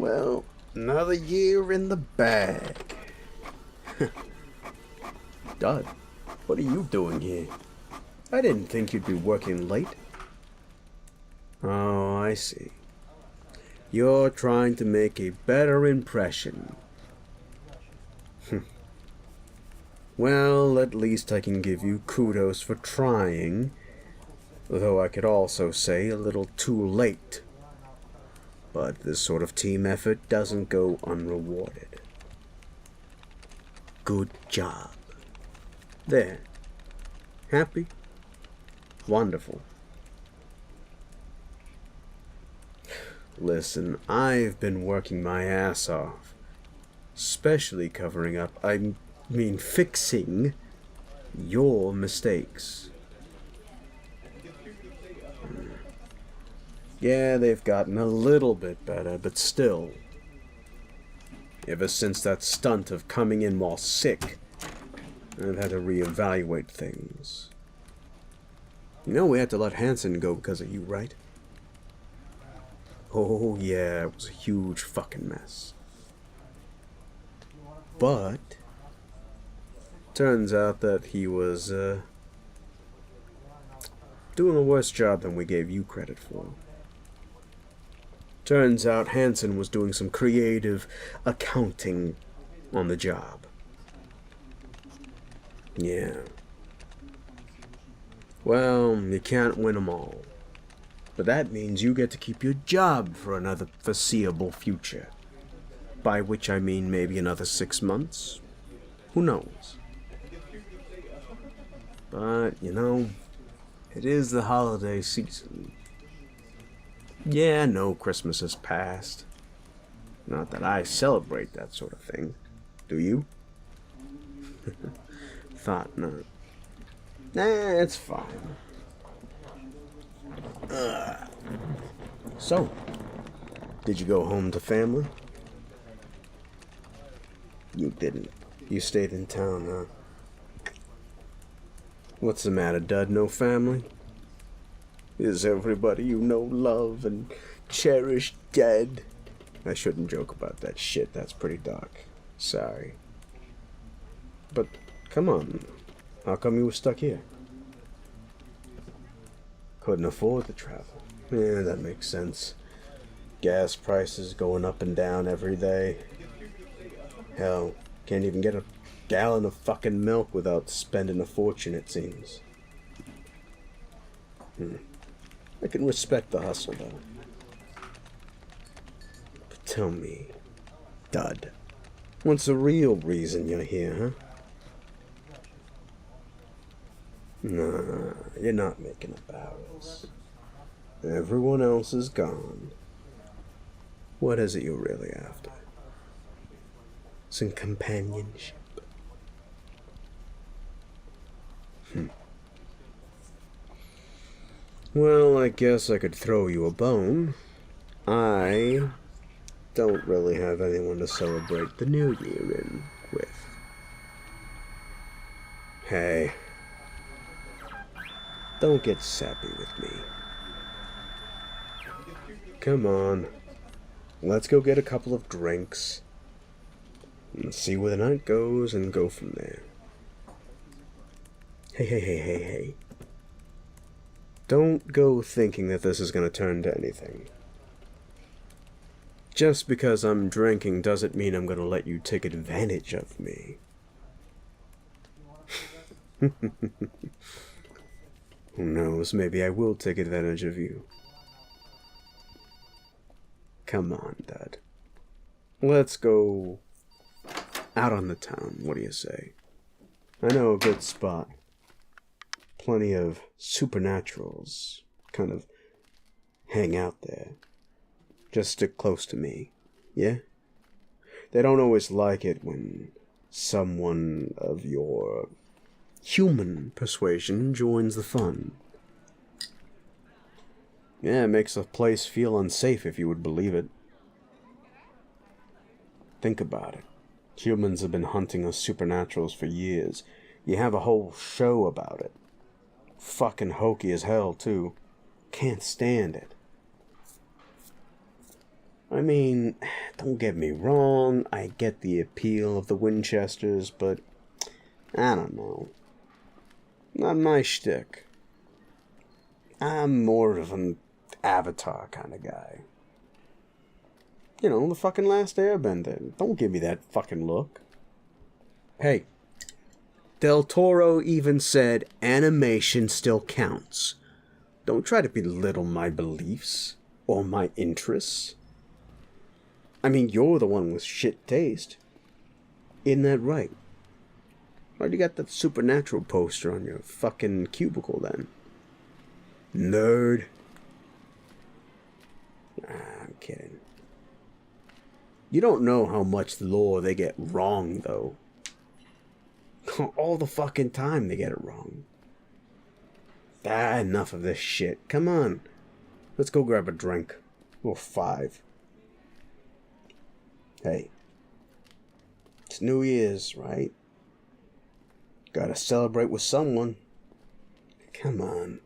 Well, another year in the bag. Dud, what are you doing here? I didn't think you'd be working late. Oh, I see. You're trying to make a better impression. Well, at least I can give you kudos for trying, though I could also say a little too late. But this sort of team effort doesn't go unrewarded. Good job. There. Happy? Wonderful. Listen, I've been working my ass off, especially covering up, fixing your mistakes. Yeah, they've gotten a little bit better, but still. Ever since that stunt of coming in while sick, I've had to reevaluate things. You know we had to let Hansen go because of you, right? Oh yeah, it was a huge fucking mess. But turns out that he was doing a worse job than we gave you credit for. Turns out Hansen was doing some creative accounting on the job. Yeah. Well, you can't win them all. But that means you get to keep your job for another foreseeable future. By which I mean maybe another 6 months. Who knows? But, you know, it is the holiday season. Yeah, no, Christmas has passed. Not that I celebrate that sort of thing. Do you? Thought not. Nah, it's fine. So, did you go home to family? You didn't. You stayed in town, huh? What's the matter, Dud? No family? Is everybody you know, love and cherish dead? I shouldn't joke about that shit. That's pretty dark. Sorry. But, come on. How come you were stuck here? Couldn't afford to travel. Yeah, that makes sense. Gas prices going up and down every day. Hell, can't even get a gallon of fucking milk without spending a fortune, it seems. I can respect the hustle, though. But tell me, Dud, what's the real reason you're here, huh? Nah, you're not making up hours. Everyone else is gone. What is it you're really after? Some companionship? Well, I guess I could throw you a bone. I don't really have anyone to celebrate the new year in with. Hey, don't get sappy with me. Come on, let's go get a couple of drinks and see where the night goes and go from there. Hey. Don't go thinking that this is going to turn to anything. Just because I'm drinking doesn't mean I'm going to let you take advantage of me. Who knows, maybe I will take advantage of you. Come on, Dad. Let's go out on the town, what do you say? I know a good spot. Plenty of supernaturals kind of hang out there. Just stick close to me, yeah? They don't always like it when someone of your human persuasion joins the fun. Yeah, it makes a place feel unsafe if you would believe it. Think about it. Humans have been hunting us supernaturals for years. You have a whole show about it. Fucking hokey as hell, too. Can't stand it. I mean, don't get me wrong, I get the appeal of the Winchesters, but I don't know. Not my shtick. I'm more of an Avatar kind of guy. You know, the fucking Last Airbender. Don't give me that fucking look. Hey, Del Toro even said animation still counts. Don't try to belittle my beliefs or my interests. I mean, you're the one with shit taste. Isn't that right? Why'd you got that Supernatural poster on your fucking cubicle then? Nerd. I'm kidding. You don't know how much lore they get wrong, though. All the fucking time they get it wrong. Enough of this shit. Come on. Let's go grab a drink. Or 5. Hey. It's New Year's, right? Gotta celebrate with someone. Come on.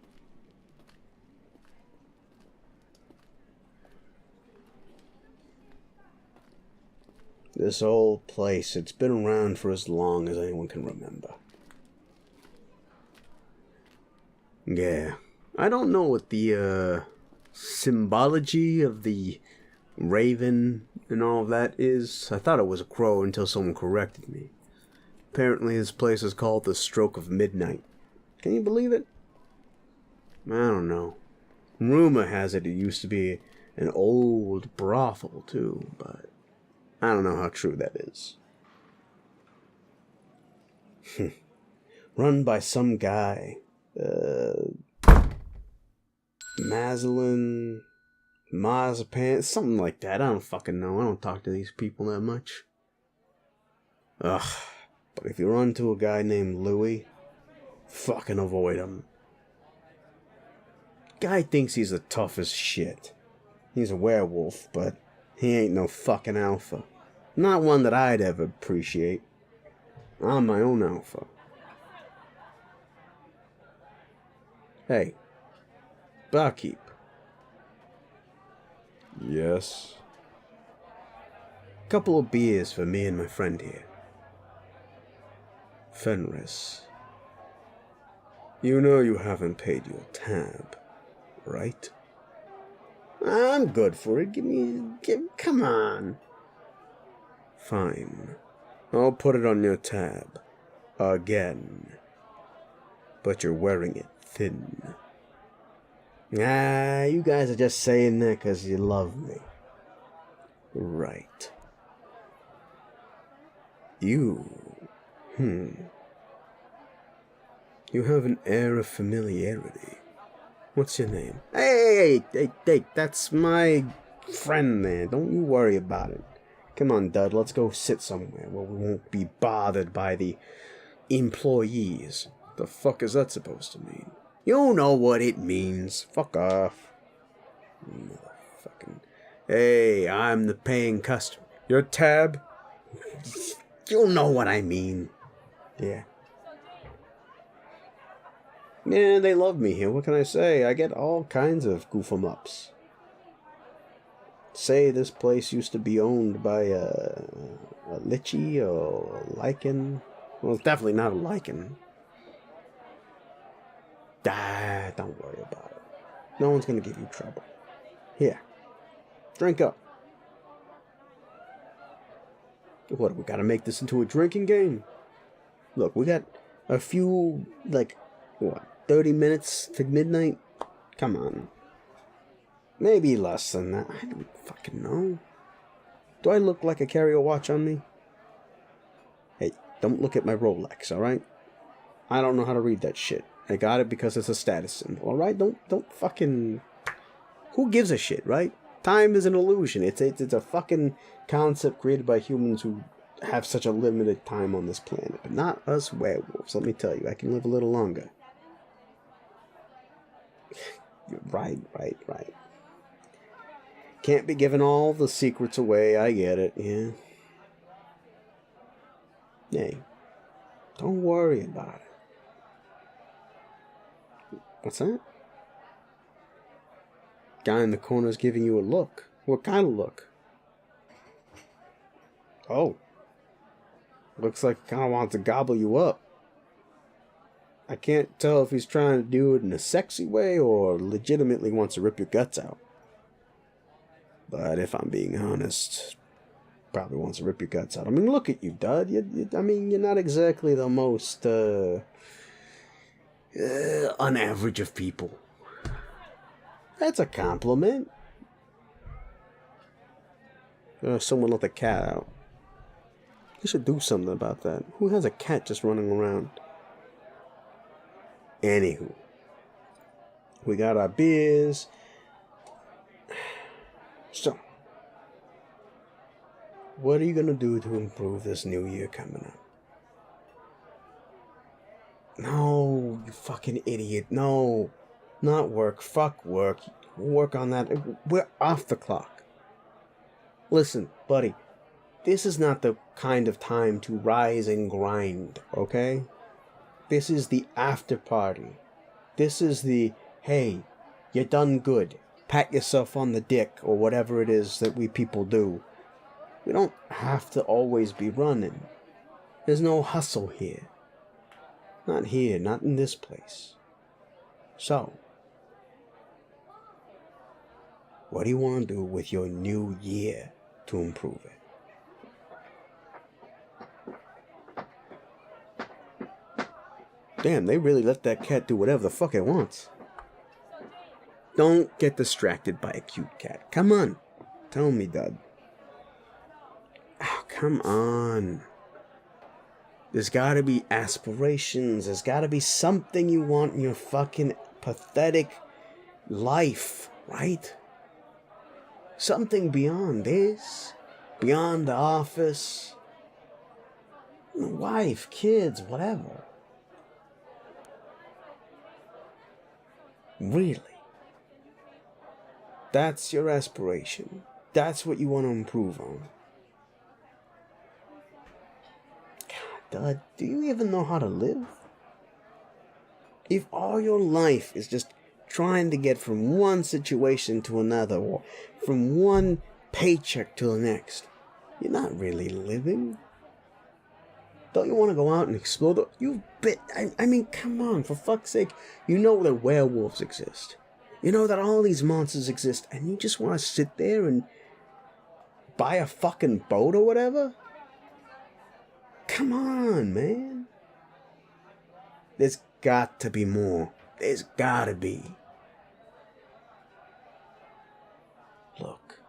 This old place, it's been around for as long as anyone can remember. Yeah. I don't know what the, symbology of the raven and all of that is. I thought it was a crow until someone corrected me. Apparently this place is called the Stroke of Midnight. Can you believe it? I don't know. Rumor has it used to be an old brothel too, but I don't know how true that is. Run by some guy. Mazarin, Marzipan, something like that. I don't fucking know. I don't talk to these people that much. Ugh. But if you run into a guy named Louis, fucking avoid him. Guy thinks he's the toughest shit. He's a werewolf, but he ain't no fucking alpha. Not one that I'd ever appreciate. I'm my own alpha. Hey, barkeep. Yes? Couple of beers for me and my friend here. Fenris. You know you haven't paid your tab, right? I'm good for it. Come on. Fine. I'll put it on your tab. Again. But you're wearing it thin. You guys are just saying that because you love me. Right. You. You have an air of familiarity. What's your name? Hey, that's my friend there. Don't you worry about it. Come on, Dud, let's go sit somewhere where we won't be bothered by the employees. The fuck is that supposed to mean? You know what it means. Fuck off. Motherfucking. Hey, I'm the paying customer. Your tab? You know what I mean. Yeah. Yeah, they love me here. What can I say? I get all kinds of goof-em-ups. Say this place used to be owned by a lichy or a lichen. Well, it's definitely not a lichen. Don't worry about it. No one's gonna give you trouble. Here. Drink up. What, we gotta make this into a drinking game? Look, we got a few, 30 minutes to midnight? Come on. Maybe less than that. I don't fucking know. Do I look like I carry a watch on me? Hey, don't look at my Rolex, alright? I don't know how to read that shit. I got it because it's a status symbol, alright? Don't fucking... Who gives a shit, right? Time is an illusion. It's a fucking concept created by humans who have such a limited time on this planet. But not us werewolves. Let me tell you, I can live a little longer. Right. Can't be giving all the secrets away. I get it, yeah. Hey, don't worry about it. What's that? Guy in the corner's giving you a look. What kind of look? Oh. Looks like he kind of wants to gobble you up. I can't tell if he's trying to do it in a sexy way or legitimately wants to rip your guts out. But if I'm being honest, probably wants to rip your guts out. I mean, look at you, Dud. I mean, you're not exactly the most unaverage of people. That's a compliment. Someone let the cat out. You should do something about that. Who has a cat just running around? Anywho, we got our beers. So, what are you gonna do to improve this new year coming up? No, you fucking idiot. No, not work. Fuck work. Work on that. We're off the clock. Listen, buddy. This is not the kind of time to rise and grind, okay? This is the after party. This is the, hey, you done good. Pat yourself on the dick or whatever it is that we people do. We don't have to always be running. There's no hustle here. Not here, not in this place. So, what do you want to do with your new year to improve it? Damn, they really let that cat do whatever the fuck it wants. Don't get distracted by a cute cat. Come on. Tell me, Dud. Oh, come on. There's gotta be aspirations. There's gotta be something you want in your fucking pathetic life, right? Something beyond this. Beyond the office. Wife, kids, whatever. Really? That's your aspiration. That's what you want to improve on. God, Dud, do you even know how to live? If all your life is just trying to get from one situation to another, or from one paycheck to the next, you're not really living. Don't you want to go out and explore? I mean, come on, for fuck's sake. You know that werewolves exist. You know that all these monsters exist, and you just want to sit there and buy a fucking boat or whatever? Come on, man. There's got to be more. There's gotta be. Look.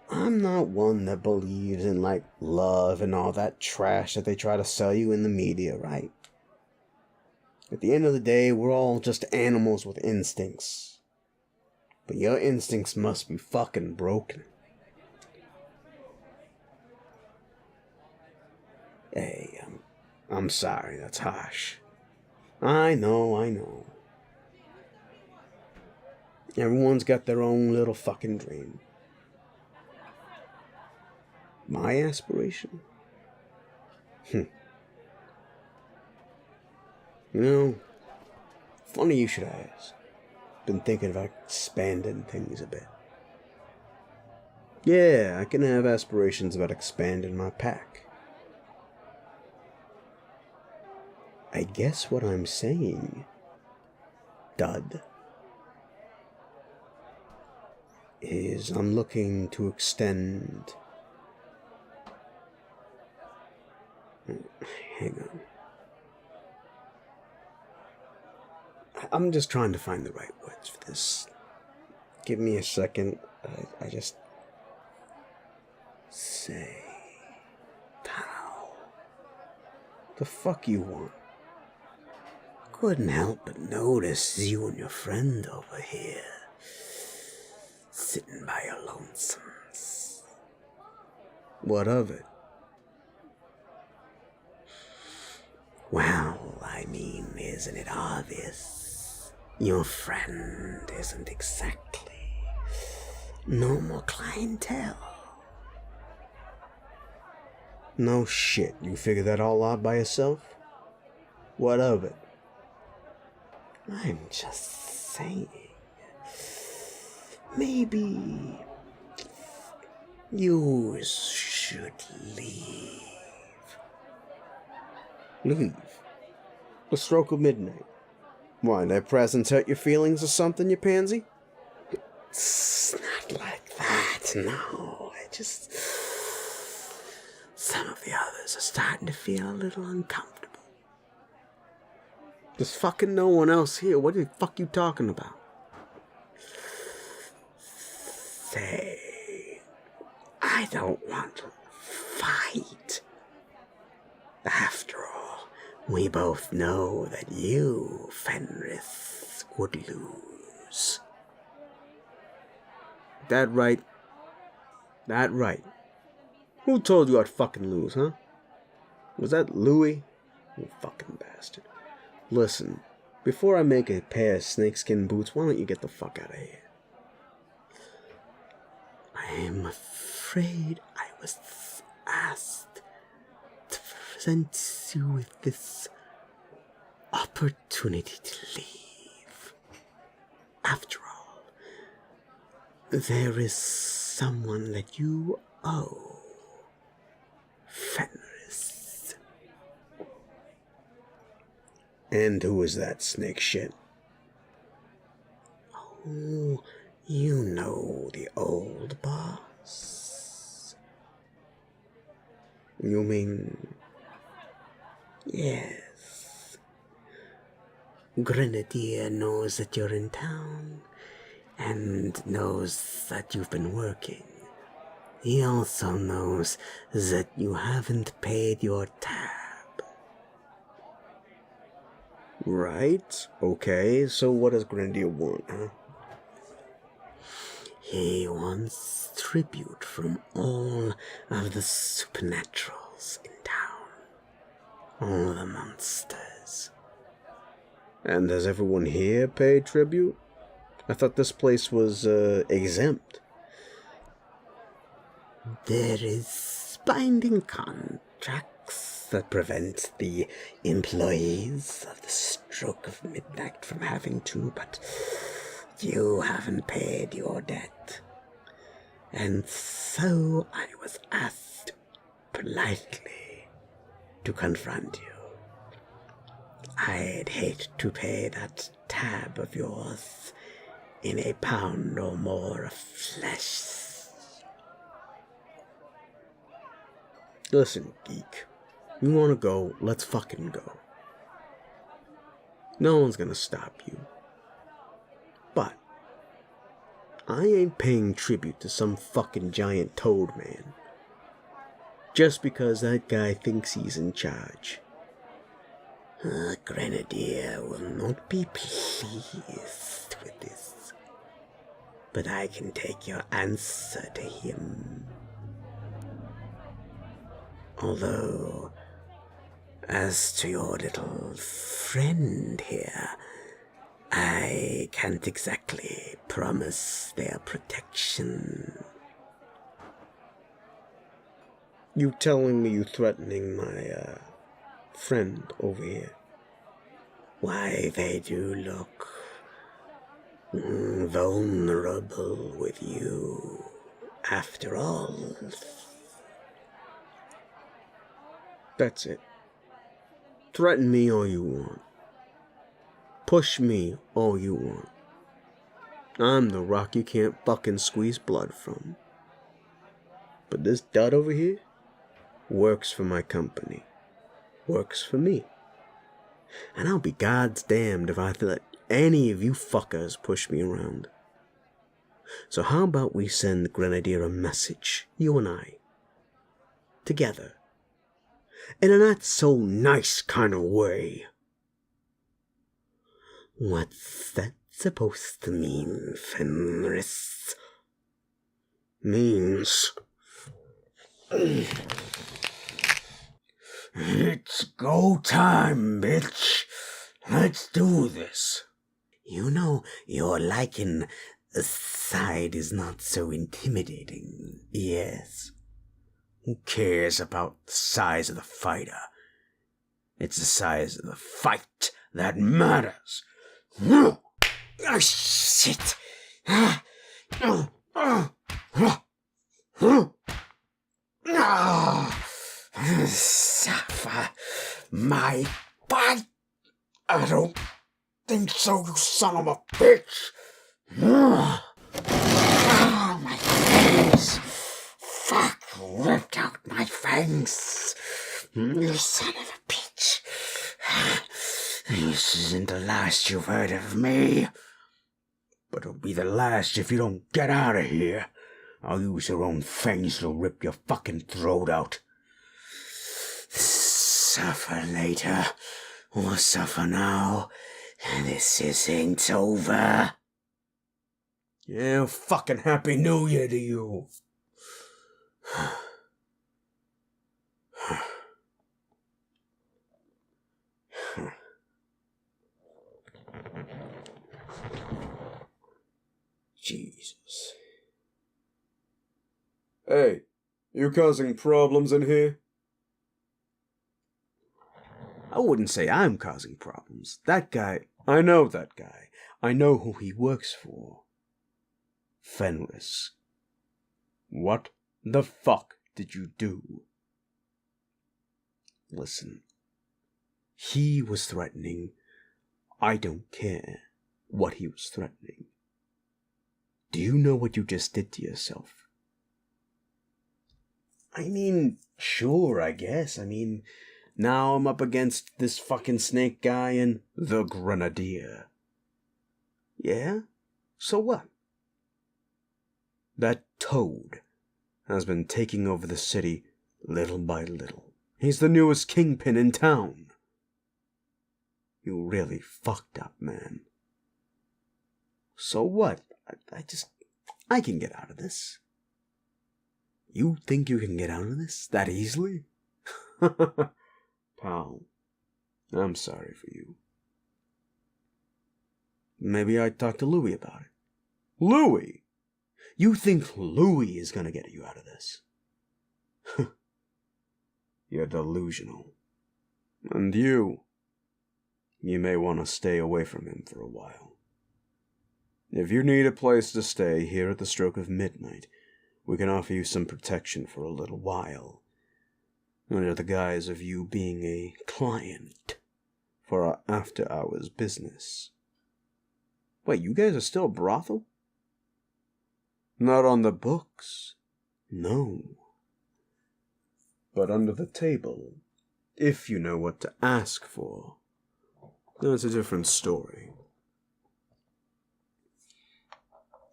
I'm not one that believes in, like, love and all that trash that they try to sell you in the media, right? At the end of the day, we're all just animals with instincts. But your instincts must be fucking broken. Hey, I'm sorry, that's harsh. I know. Everyone's got their own little fucking dream. My aspiration? You know, funny you should ask. Been thinking about expanding things a bit. Yeah, I can have aspirations about expanding my pack. I guess what I'm saying, Dud, is I'm looking to extend... Hang on. I'm just trying to find the right words for this. Give me a second. I just... Say... Pal. The fuck you want? Couldn't help but notice you and your friend over here. Sitting by your lonesomes. What of it? Well, I mean, isn't it obvious? Your friend isn't exactly normal clientele. No shit, you figured that all out by yourself? What of it? I'm just saying. Maybe you should leave. Leave? The stroke of midnight. Why, their presence hurt your feelings or something, you pansy? It's not like that, no. Some of the others are starting to feel a little uncomfortable. There's fucking no one else here. What the fuck you talking about? Say, I don't want to fight. After all, we both know that you, Fenris, would lose. That right? That right. Who told you I'd fucking lose, huh? Was that Louis? You fucking bastard. Listen, before I make a pair of snakeskin boots, why don't you get the fuck out of here? I'm afraid I was asked to present you with this opportunity to leave. After all, there is someone that you owe, Fenris. And who is that snake shit? Oh, you know the old boss. You mean... Yes. Grenadier knows that you're in town, and knows that you've been working. He also knows that you haven't paid your tab. Right, okay, so what does Grenadier want, huh? He wants tribute from all of the supernaturals in town. All the monsters. And does everyone here pay tribute? I thought this place was, exempt. There is binding contracts that prevent the employees of the stroke of midnight from having to, but you haven't paid your debt. And so I was asked politely to confront you. I'd hate to pay that tab of yours in a pound or more of flesh. Listen, geek. You wanna go, let's fucking go. No one's gonna stop you. But I ain't paying tribute to some fucking giant toad man just because that guy thinks he's in charge. Grenadier will not be pleased with this, but I can take your answer to him. Although, as to your little friend here, I can't exactly promise their protection. You telling me you threatening my, friend over here? Why, they do look vulnerable with you, after all. That's it. Threaten me all you want. Push me all you want. I'm the rock you can't fucking squeeze blood from. But this dud over here works for my company. Works for me. And I'll be God's damned if I let any of you fuckers push me around. So how about we send Grenadier a message, you and I, together, in a not so nice kind of way. What's that supposed to mean, Fenris? Means... It's go time, bitch. Let's do this. You know, your lichen side is not so intimidating, yes? Who cares about the size of the fighter? It's the size of the fight that matters. Oh, shit. Suffer my bite. I don't think so, you son of a bitch. Ah, my fangs. Fuck, ripped out my fangs. You son of a bitch. This isn't the last you've heard of me. But it'll be the last if you don't get out of here. I'll use your own fangs to rip your fucking throat out. Suffer later, or suffer now. This ain't over. Yeah, fucking Happy New Year to you. Jesus. Hey, you causing problems in here? I wouldn't say I'm causing problems. That guy, I know that guy. I know who he works for. Fenris. What the fuck did you do? Listen. He was threatening. I don't care what he was threatening. Do you know what you just did to yourself? I mean, sure, I guess. I mean, now I'm up against this fucking snake guy and the Grenadier. Yeah? So what? That toad has been taking over the city little by little. He's the newest kingpin in town. You really fucked up, man. So what? I can get out of this. You think you can get out of this that easily? Pal, I'm sorry for you. Maybe I'd talk to Louis about it. Louis? You think Louis is gonna get you out of this? You're delusional. And you may want to stay away from him for a while. If you need a place to stay here at the stroke of midnight, we can offer you some protection for a little while, under the guise of you being a client for our after-hours business. Wait, you guys are still a brothel? Not on the books, no. But under the table, if you know what to ask for. That's a different story.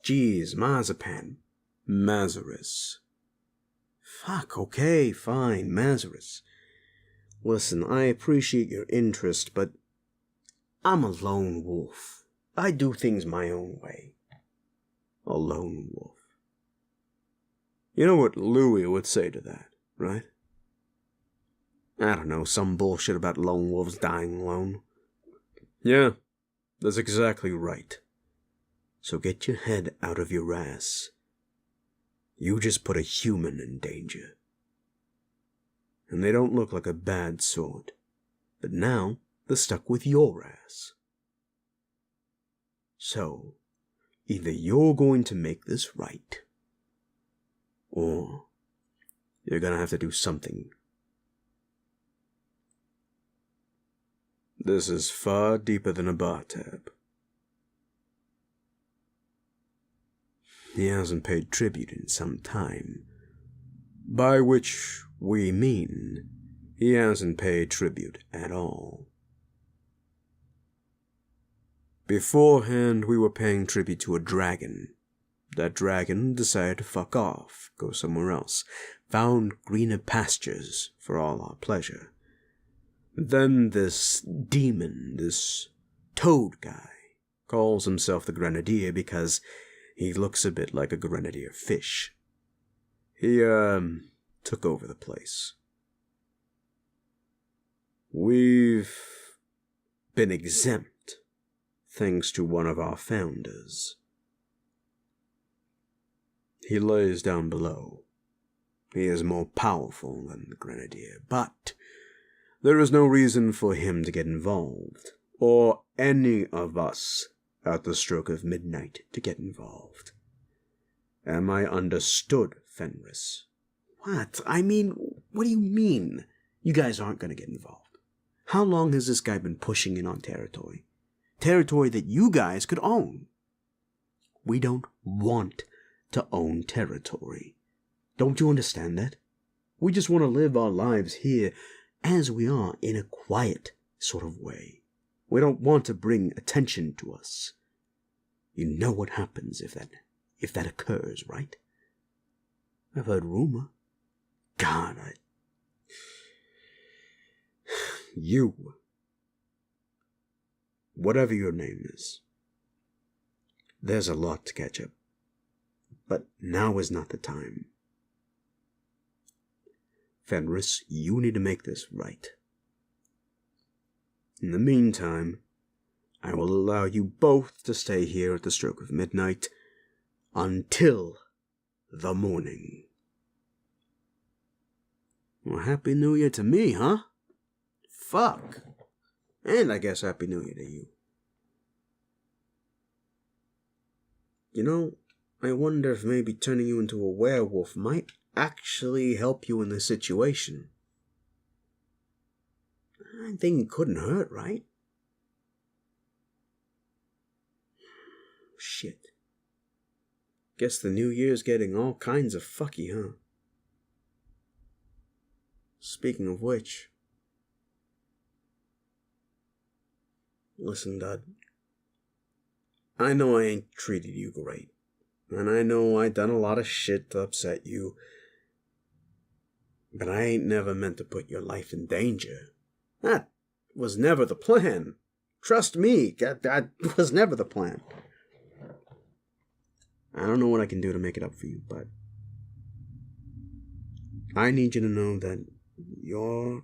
Geez, marzipan. Mazaris. Fuck, okay, fine, Mazaris. Listen, I appreciate your interest, but I'm a lone wolf. I do things my own way. A lone wolf. You know what Louis would say to that, right? I don't know, some bullshit about lone wolves dying alone. Yeah, that's exactly right. So get your head out of your ass. You just put a human in danger. And they don't look like a bad sort. But now, they're stuck with your ass. So, either you're going to make this right, or you're gonna have to do something. This is far deeper than a bar tab. He hasn't paid tribute in some time. By which we mean he hasn't paid tribute at all. Beforehand, we were paying tribute to a dragon. That dragon decided to fuck off, go somewhere else, found greener pastures for all our pleasure. Then this demon, this toad guy, calls himself the Grenadier because he looks a bit like a grenadier fish. He, took over the place. We've been exempt, thanks to one of our founders. He lays down below. He is more powerful than the Grenadier, but there is no reason for him to get involved, or any of us at the stroke of midnight to get involved. Am I understood, Fenris? What? I mean, what do you mean? You guys aren't going to get involved. How long has this guy been pushing in on territory? Territory that you guys could own. We don't want to own territory. Don't you understand that? We just want to live our lives here as we are in a quiet sort of way. We don't want to bring attention to us. You know what happens if that occurs, right? I've heard rumor. God, you, whatever your name is, there's a lot to catch up. But now is not the time. Fenris, you need to make this right. In the meantime, I will allow you both to stay here at the stroke of midnight until the morning. Well, Happy New Year to me, huh? Fuck. And I guess Happy New Year to you. You know, I wonder if maybe turning you into a werewolf might actually help you in this situation. I think it couldn't hurt, right? Shit. Guess the new year's getting all kinds of fucky, huh? Speaking of which... Listen, Dud. I know I ain't treated you great. And I know I done a lot of shit to upset you. But I ain't never meant to put your life in danger. That was never the plan. Trust me, that was never the plan. I don't know what I can do to make it up for you, but I need you to know that you're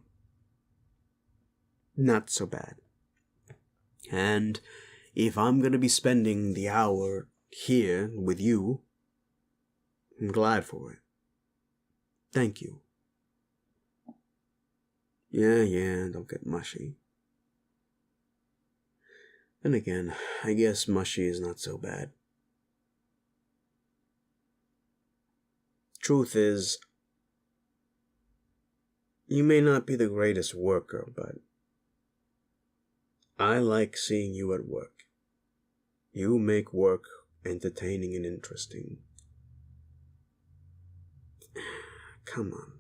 not so bad. And if I'm going to be spending the hour here with you, I'm glad for it. Thank you. Yeah, don't get mushy. And again, I guess mushy is not so bad. Truth is, you may not be the greatest worker, but I like seeing you at work. You make work entertaining and interesting. Come on.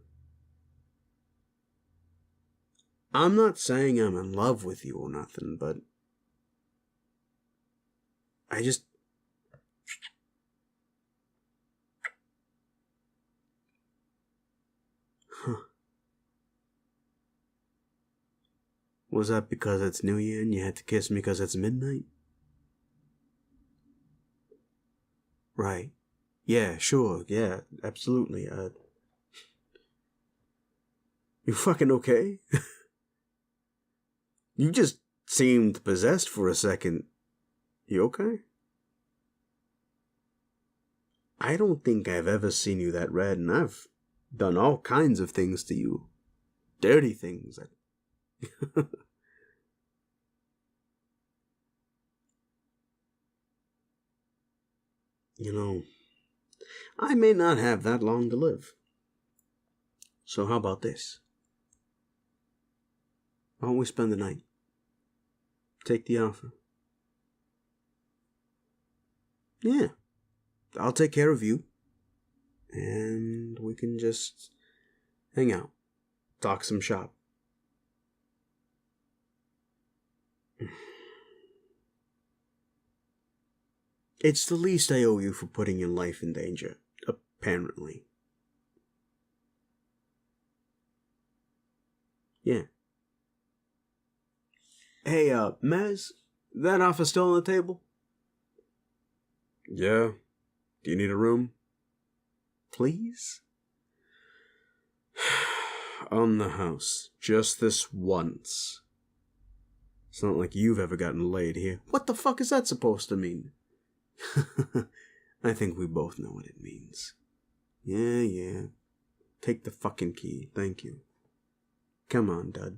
I'm not saying I'm in love with you or nothing, but I just... Huh. Was that because it's New Year and you had to kiss me because it's midnight? Right. Yeah, sure, yeah, absolutely. You fucking okay? You just seemed possessed for a second. You okay? I don't think I've ever seen you that red, and I've done all kinds of things to you. Dirty things. You know, I may not have that long to live. So how about this? Why don't we spend the night? Take the offer. Yeah, I'll take care of you. And we can just hang out. Talk some shop. It's the least I owe you for putting your life in danger, apparently. Yeah. Hey, Maz, that offer still on the table? Yeah. Do you need a room? Please? On the house. Just this once. It's not like you've ever gotten laid here. What the fuck is that supposed to mean? I think we both know what it means. Yeah. Take the fucking key. Thank you. Come on, Dud.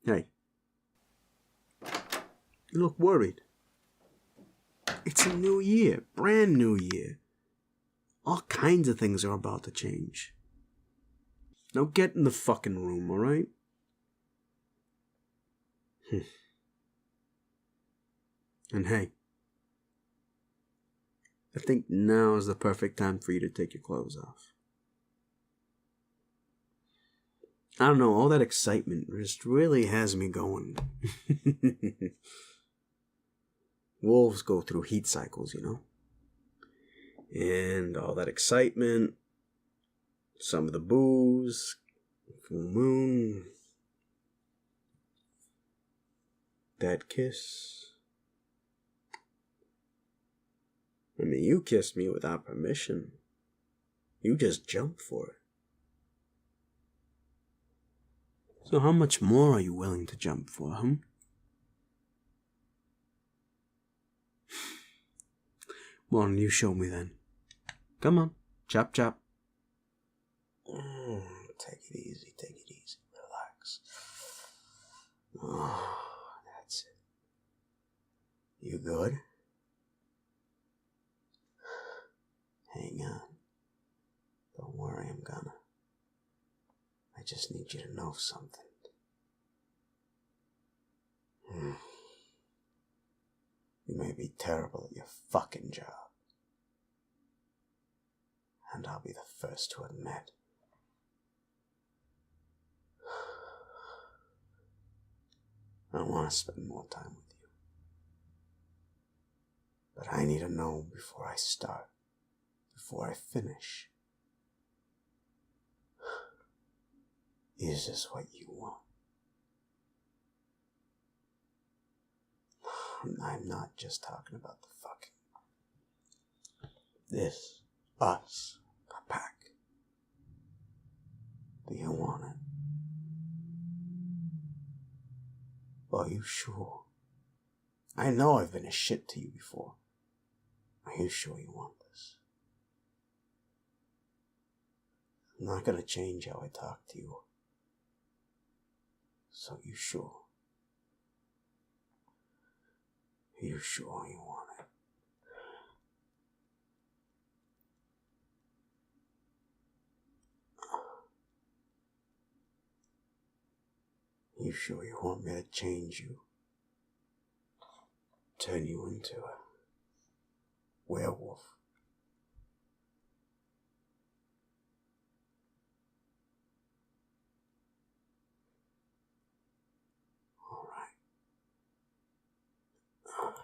Hey. You look worried. It's a new year. Brand new year. All kinds of things are about to change. Now get in the fucking room, alright? And hey, I think now is the perfect time for you to take your clothes off. I don't know, all that excitement just really has me going. Wolves go through heat cycles, you know? And all that excitement, some of the booze, full moon, that kiss. I mean, you kissed me without permission. You just jumped for it. So how much more are you willing to jump for, huh? Why don't you show me then? Come on, chop chop. Take it easy, relax. Oh, that's it. You good? Hang on. Don't worry, I'm gonna. I just need you to know something. You may be terrible at your fucking job. And I'll be the first to admit. I want to spend more time with you. But I need to know before I start, before I finish. Is this what you want? I'm not just talking about the fucking. This, us, a pack. Do you want it? Are you sure? I know I've been a shit to you before. Are you sure you want this? I'm not gonna change how I talk to you. So you sure? Are you sure you want it? You sure you want me to change you? Turn you into a werewolf? Alright.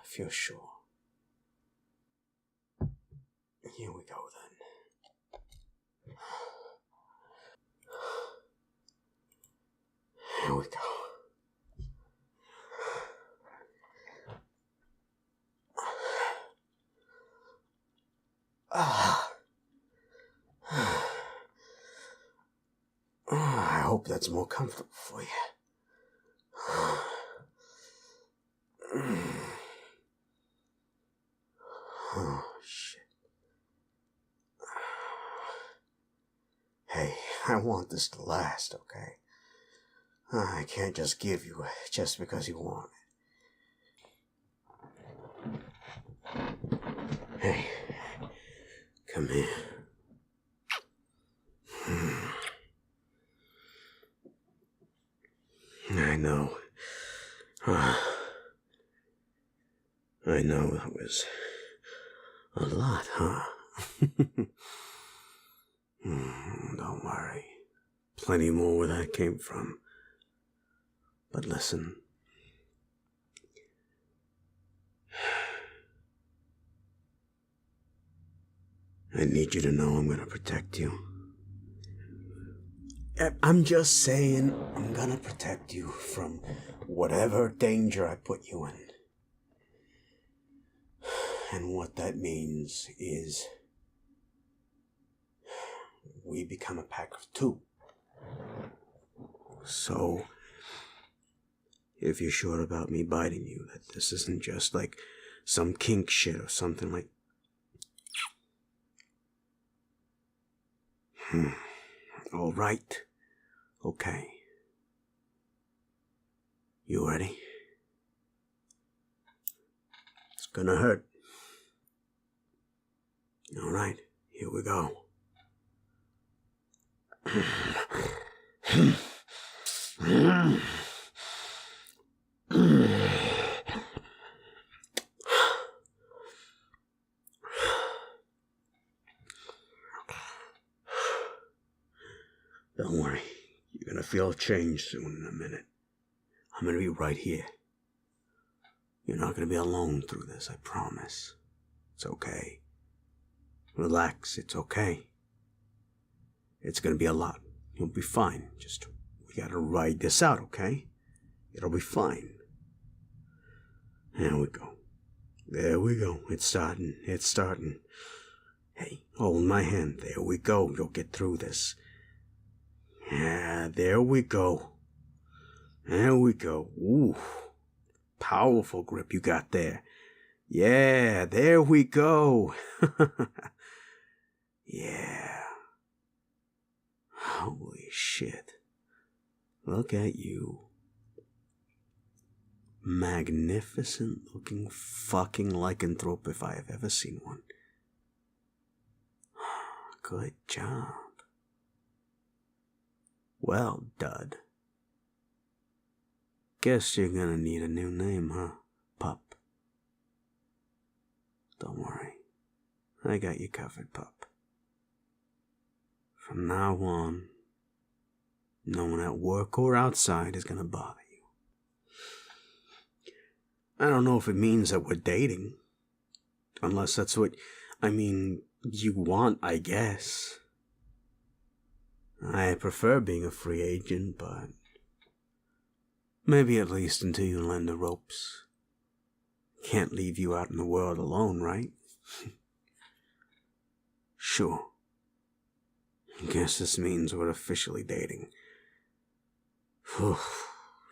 If you're sure. Here we go then. Here we go. I hope that's more comfortable for you. Oh, shit. Hey, I want this to last, okay? I can't just give you it just because you want it. Hey, come here. I know. I know that was a lot, huh? Don't worry. Plenty more where that came from. But listen. I need you to know I'm gonna protect you. I'm just saying I'm gonna protect you from whatever danger I put you in. And what that means is we become a pack of two. So, if you're sure about me biting you, that this isn't just like some kink shit or something like... All right. Okay. You ready? It's gonna hurt. All right. Here we go. Don't worry, you're gonna feel a change soon in a minute. I'm gonna be right here. You're not gonna be alone through this, I promise. It's okay. Relax, it's okay. It's gonna be a lot. You'll be fine. Just, we gotta ride this out, okay? It'll be fine. There we go. There we go. It's starting. It's starting. Hey, hold my hand. There we go. You'll get through this. Yeah, there we go. There we go. Ooh. Powerful grip you got there. Yeah, there we go. Yeah. Holy shit. Look at you. Magnificent looking fucking lycanthrope if I have ever seen one. Good job. Well, Dud. Guess you're gonna need a new name, huh, pup? Don't worry. I got you covered, pup. From now on, no one at work or outside is gonna bother you. I don't know if it means that we're dating. Unless that's what, you want, I guess. I prefer being a free agent, but maybe at least until you learn the ropes. Can't leave you out in the world alone, right? Sure. I guess this means we're officially dating. Whew,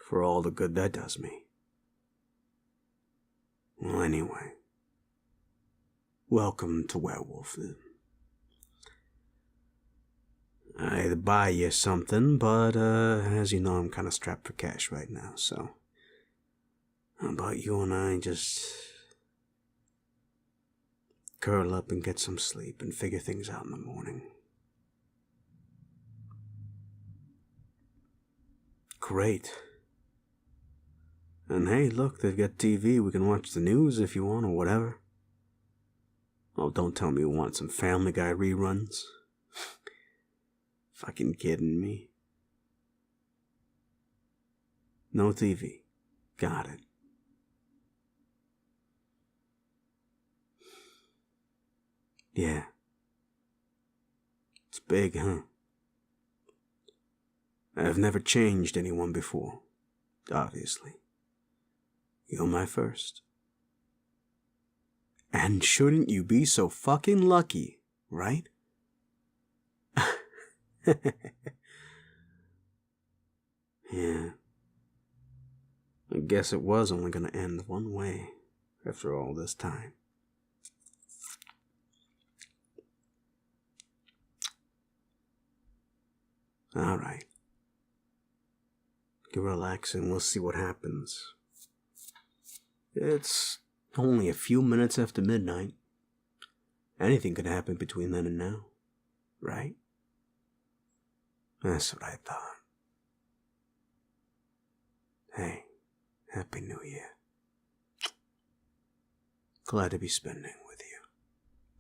for all the good that does me. Well, anyway. Welcome to Werewolf. I'd buy you something, but as you know, I'm kind of strapped for cash right now, so how about you and I just curl up and get some sleep and figure things out in the morning? Great. And hey, look, they've got TV. We can watch the news if you want or whatever. Oh, don't tell me you want some Family Guy reruns. Fucking kidding me? No TV. Got it. Yeah. It's big, huh? I've never changed anyone before, obviously. You're my first. And shouldn't you be so fucking lucky, right? Yeah. I guess it was only gonna end one way after all this time. Alright. You relax and we'll see what happens. It's only a few minutes after midnight. Anything could happen between then and now, right? That's what I thought. Hey, Happy New Year. Glad to be spending with you,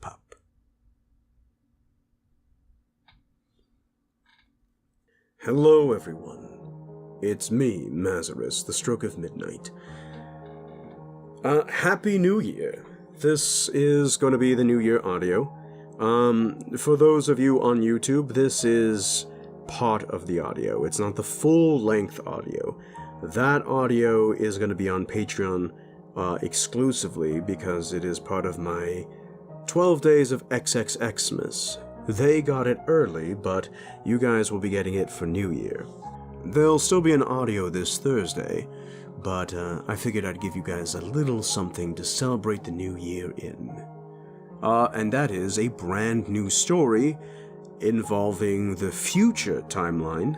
pup. Hello, everyone. It's me, Mazaris, the Stroke of Midnight. Happy New Year. This is going to be the New Year audio. For those of you on YouTube, this is part of the audio. It's not the full-length audio. That audio is going to be on Patreon exclusively because it is part of my 12 days of XXX-Mas. They got it early, but you guys will be getting it for New Year. There'll still be an audio this Thursday, but I figured I'd give you guys a little something to celebrate the new year in. And that is a brand new story involving the future timeline,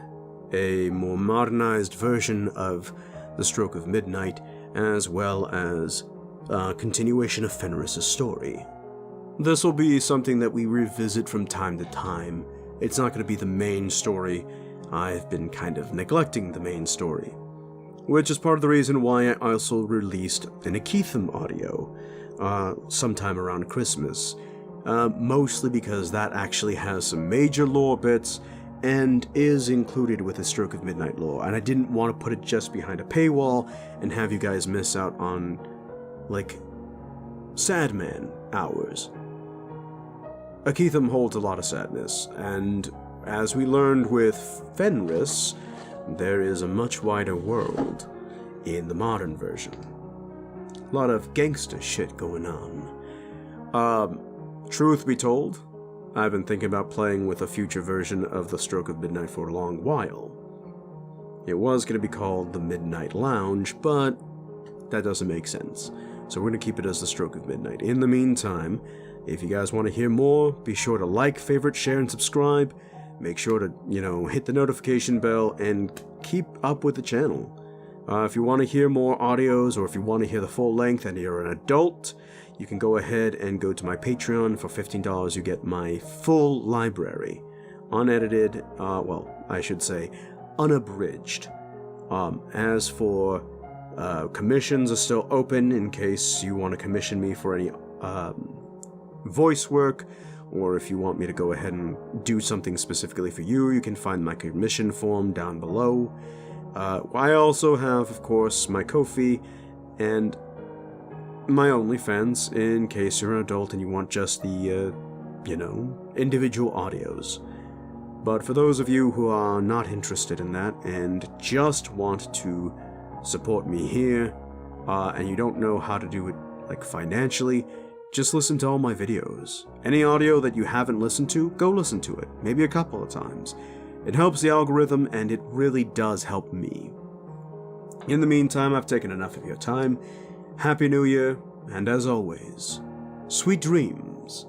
a more modernized version of The Stroke of Midnight, as well as a continuation of Fenris' story. This will be something that we revisit from time to time. It's not going to be the main story. I've been kind of neglecting the main story, which is part of the reason why I also released an XXX-Mas audio sometime around Christmas, mostly because that actually has some major lore bits and is included with the Stroke of Midnight lore, and I didn't want to put it just behind a paywall and have you guys miss out on, like, sad man hours. XXX-Mas holds a lot of sadness, and as we learned with Fenris, there is a much wider world in the modern version. A lot of gangster shit going on. Truth be told, I've been thinking about playing with a future version of the Stroke of Midnight for a long while. It was going to be called the Midnight Lounge, but that doesn't make sense. So we're going to keep it as the Stroke of Midnight. In the meantime, if you guys want to hear more, be sure to like, favorite, share, and subscribe. Make sure to, hit the notification bell and keep up with the channel. If you want to hear more audios, or if you want to hear the full length and you're an adult, you can go ahead and go to my Patreon. For $15, you get my full library. Unedited, I should say, unabridged. As for commissions are still open in case you want to commission me for any voice work, or if you want me to go ahead and do something specifically for you, you can find my commission form down below. I also have, of course, my Ko-fi and my OnlyFans, in case you're an adult and you want just the, individual audios. But for those of you who are not interested in that and just want to support me here, and you don't know how to do it, like, financially, just listen to all my videos. Any audio that you haven't listened to, go listen to it, maybe a couple of times. It helps the algorithm, and it really does help me. In the meantime, I've taken enough of your time. Happy New Year, and as always, sweet dreams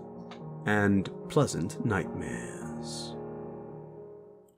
and pleasant nightmares.